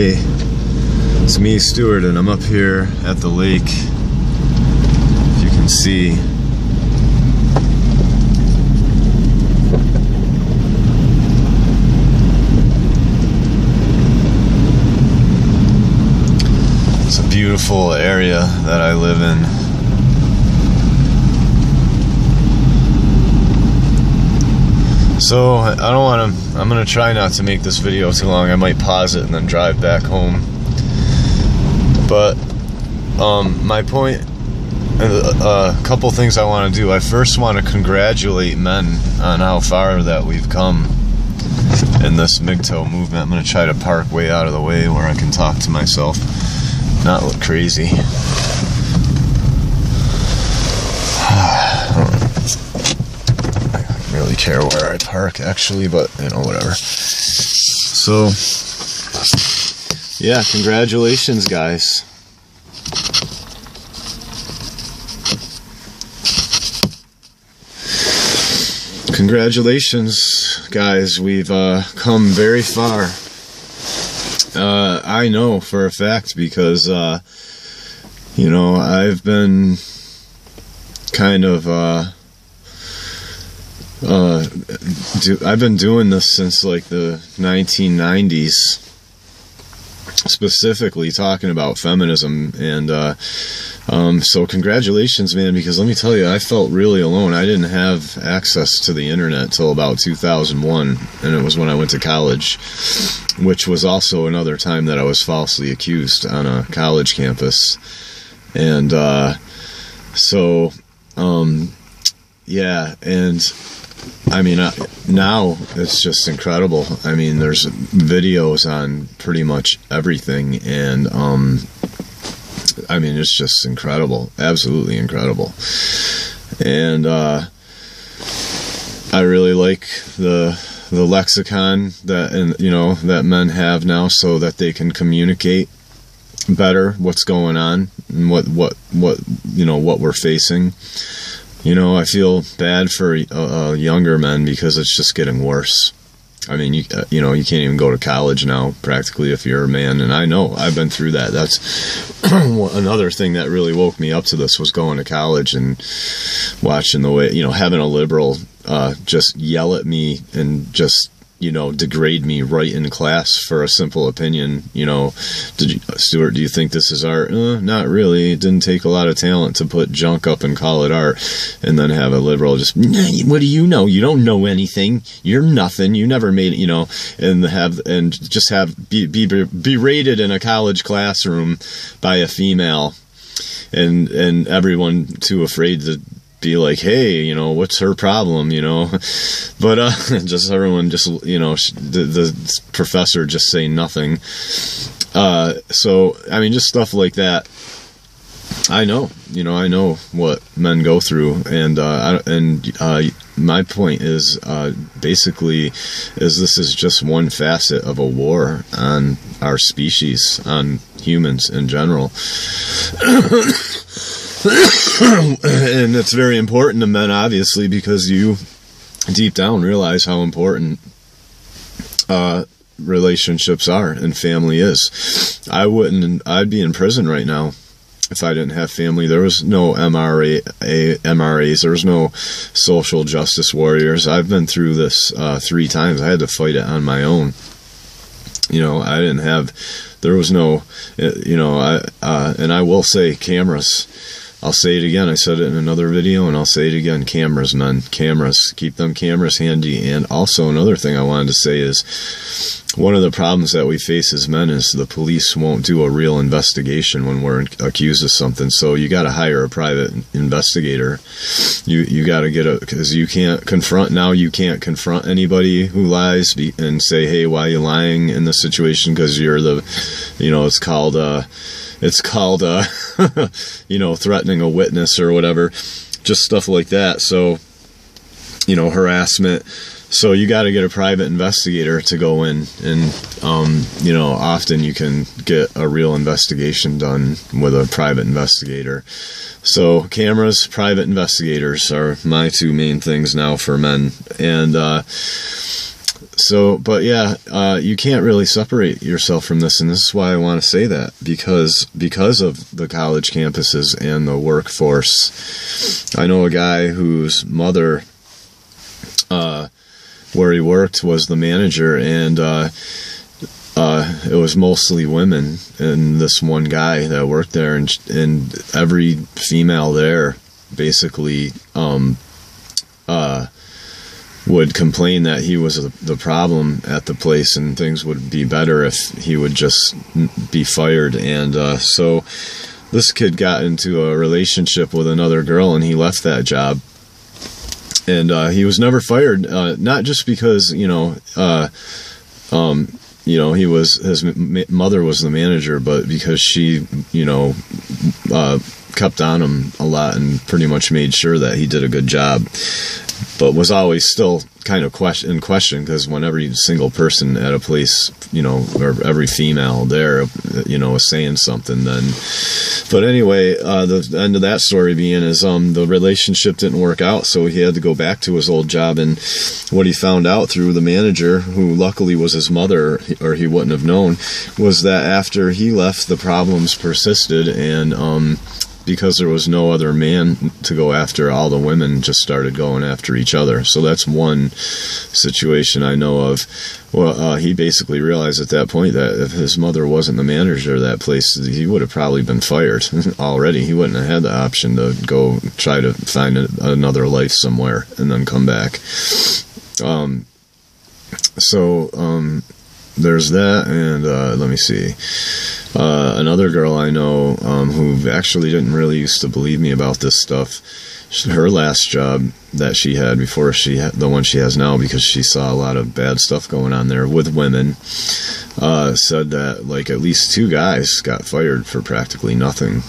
Hey, it's me, Stuart, and I'm up here at the lake. If you can see. It's a beautiful area that I live in. So I don't want to, I'm going to try not to make this video too long. I might pause it and then drive back home. But my point, a couple things I want to do. I first want to congratulate men on how far that we've come in this MGTOW movement. I'm going to try to park way out of the way where I can talk to myself, not look crazy. Really care where I park actually, but you know, whatever. So yeah, congratulations guys. Congratulations guys, we've come very far. I know for a fact because you know, I've been kind of I've been doing this since like the 1990s, specifically talking about feminism, and so congratulations, man, because let me tell you, I felt really alone. I didn't have access to the internet till about 2001, and it was when I went to college, which was also another time that I was falsely accused on a college campus. And so yeah, and I mean, now it's just incredible. I mean, there's videos on pretty much everything, and I mean, it's just incredible, absolutely incredible. And I really like the lexicon that, and you know, that men have now, so that they can communicate better what's going on and what you know, what we're facing. You know, I feel bad for younger men because it's just getting worse. I mean, you know, you can't even go to college now, practically, if you're a man. And I know, I've been through that. That's another thing that really woke me up to this, was going to college and watching the way, you know, having a liberal just yell at me and just, you know, degrade me right in class for a simple opinion. You know, Stuart, do you think this is art? Not really. It didn't take a lot of talent to put junk up and call it art. And then have a liberal just, what do you know? You don't know anything. You're nothing. You never made it, you know, and be berated in a college classroom by a female, and everyone too afraid to be like, hey, you know, what's her problem, you know? But just everyone just, you know, the professor just saying nothing. So I mean, just stuff like that. I know, you know, I know what men go through, and my point is basically this is just one facet of a war on our species, on humans in general. And it's very important to men, obviously, because you deep down realize how important relationships are and family is. I'd be in prison right now if I didn't have family. There was no MRAs, there was no social justice warriors. I've been through this 3 times. I had to fight it on my own. You know, I didn't have, there was no, you know, and I will say, cameras. I'll say it again. I said it in another video, and I'll say it again. Cameras, men. Cameras. Keep them cameras handy. And also another thing I wanted to say is, one of the problems that we face as men is the police won't do a real investigation when we're accused of something. So you got to hire a private investigator. You got to get because you can't confront, now you can't confront anybody who lies and say, hey, why are you lying in this situation? Because you're the, you know, it's called you know, threatening a witness or whatever, just stuff like that. So, you know, harassment. So you got to get a private investigator to go in, and you know, often you can get a real investigation done with a private investigator. So cameras, private investigators are my 2 main things now for men. And So, but yeah, you can't really separate yourself from this, and this is why I want to say that, because of the college campuses and the workforce. I know a guy whose mother, where he worked, was the manager, and it was mostly women, and this one guy that worked there, and every female there basically would complain that he was the problem at the place, and things would be better if he would just be fired. And so this kid got into a relationship with another girl, and he left that job, and he was never fired, not just because his mother was the manager, but because she kept on him a lot and pretty much made sure that he did a good job, but was always still kind of in question, because whenever you single person at a place, or every female there, was saying something then. But anyway, the end of that story being is the relationship didn't work out, so he had to go back to his old job. And what he found out through the manager, who luckily was his mother, or he wouldn't have known, was that after he left, the problems persisted, and because there was no other man to go after, all the women just started going after each other. So that's one situation I know of. Well, he basically realized at that point that if his mother wasn't the manager of that place, he would have probably been fired already. He wouldn't have had the option to go try to find another life somewhere and then come back. There's that, and let me see. Another girl I know who actually didn't really used to believe me about this stuff, her last job that she had before the one she has now, because she saw a lot of bad stuff going on there with women, said that like at least 2 guys got fired for practically nothing,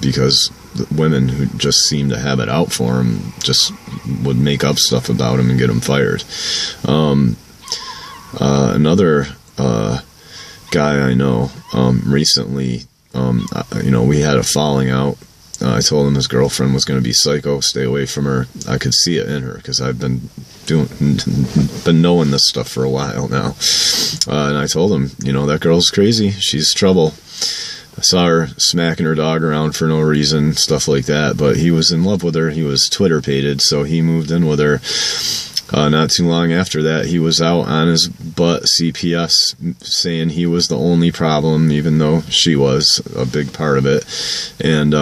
because the women who just seemed to have it out for them just would make up stuff about them and get them fired. Another guy I know recently, we had a falling out. I told him his girlfriend was going to be psycho, stay away from her. I could see it in her, because I've been knowing this stuff for a while now. And I told him, that girl's crazy. She's trouble. I saw her smacking her dog around for no reason, stuff like that. But he was in love with her. He was Twitter-pated, so he moved in with her. Not too long after that, he was out on his butt CPS saying he was the only problem, even though she was a big part of it. And,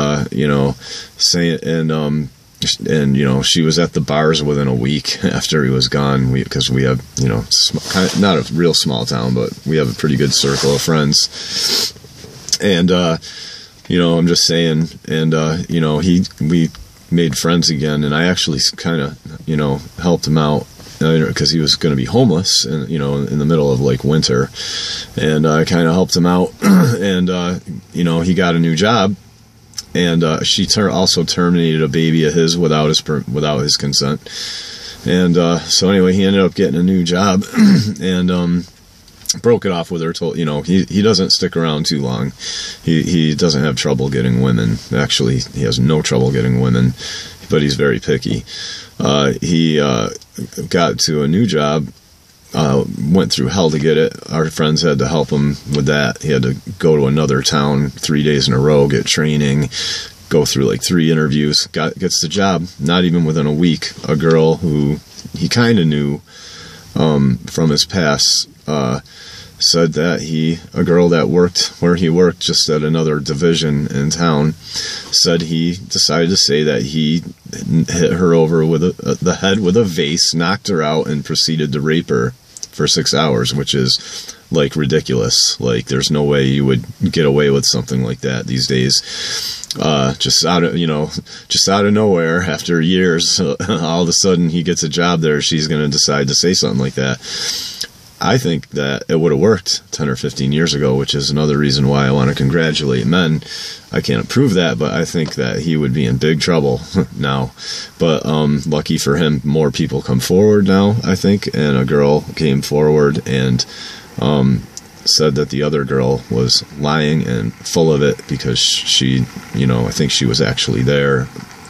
she was at the bars within a week after he was gone, because we have, not a real small town, but we have a pretty good circle of friends. And, I'm just saying, and, we made friends again, and I actually kind of, helped him out, because he was going to be homeless, and in the middle of like winter, and I kind of helped him out, and he got a new job, and she also terminated a baby of his without his consent, and so anyway, he ended up getting a new job, and broke it off with her. Told he doesn't stick around too long. He doesn't have trouble getting women. Actually, he has no trouble getting women, but he's very picky. He got to a new job, went through hell to get it. Our friends had to help him with that. He had to go to another town 3 days in a row, get training, go through like 3 interviews, gets the job. Not even within a week, a girl who he kind of knew from his past said that a girl that worked where he worked, just at another division in town, said he decided to say that he hit her over with the head with a vase, knocked her out, and proceeded to rape her for 6 hours, which is like ridiculous. Like, there's no way you would get away with something like that these days. Just out of nowhere, after years, all of a sudden he gets a job there. She's going to decide to say something like that. I think that it would have worked 10 or 15 years ago, which is another reason why I want to congratulate men. I can't prove that, but I think that he would be in big trouble now. But lucky for him, more people come forward now, I think, and a girl came forward and said that the other girl was lying and full of it, because she, I think she was actually there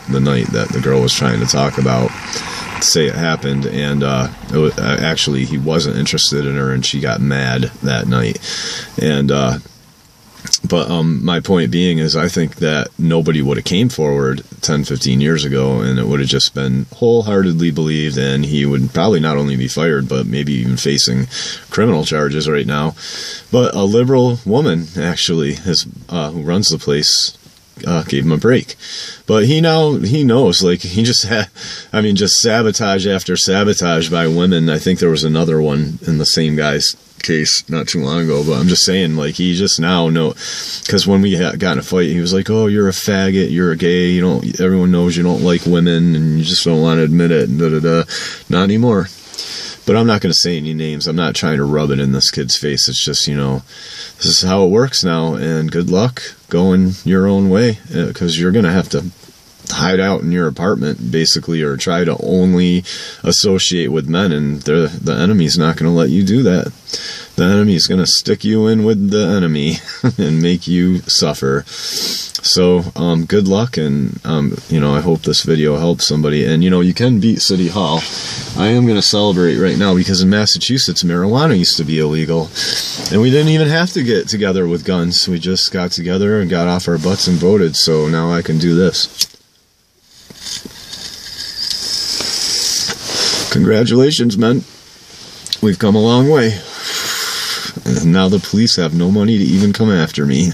the night that the girl was trying to talk about. say it happened, and actually he wasn't interested in her, and she got mad that night. And but my point being is, I think that nobody would have came forward 10-15 years ago, and it would have just been wholeheartedly believed, and he would probably not only be fired, but maybe even facing criminal charges right now. But a liberal woman actually who runs the place gave him a break. But he knows, like, he just had, I mean, just sabotage after sabotage by women. I think there was another one in the same guy's case not too long ago, but I'm just saying, like, he just now knows, because when we got in a fight, he was like, oh, you're a faggot, you're a gay, everyone knows you don't like women, and you just don't want to admit it, and da-da-da. Not anymore. But I'm not going to say any names. I'm not trying to rub it in this kid's face. It's just, this is how it works now, and good luck going your own way, because you're going to have to hide out in your apartment, basically, or try to only associate with men, and the enemy's not going to let you do that. The enemy's going to stick you in with the enemy and make you suffer. So, good luck, and, I hope this video helps somebody. And, you can beat City Hall. I am going to celebrate right now, because in Massachusetts, marijuana used to be illegal, and we didn't even have to get together with guns. We just got together and got off our butts and voted, so now I can do this. Congratulations, men. We've come a long way. And now the police have no money to even come after me.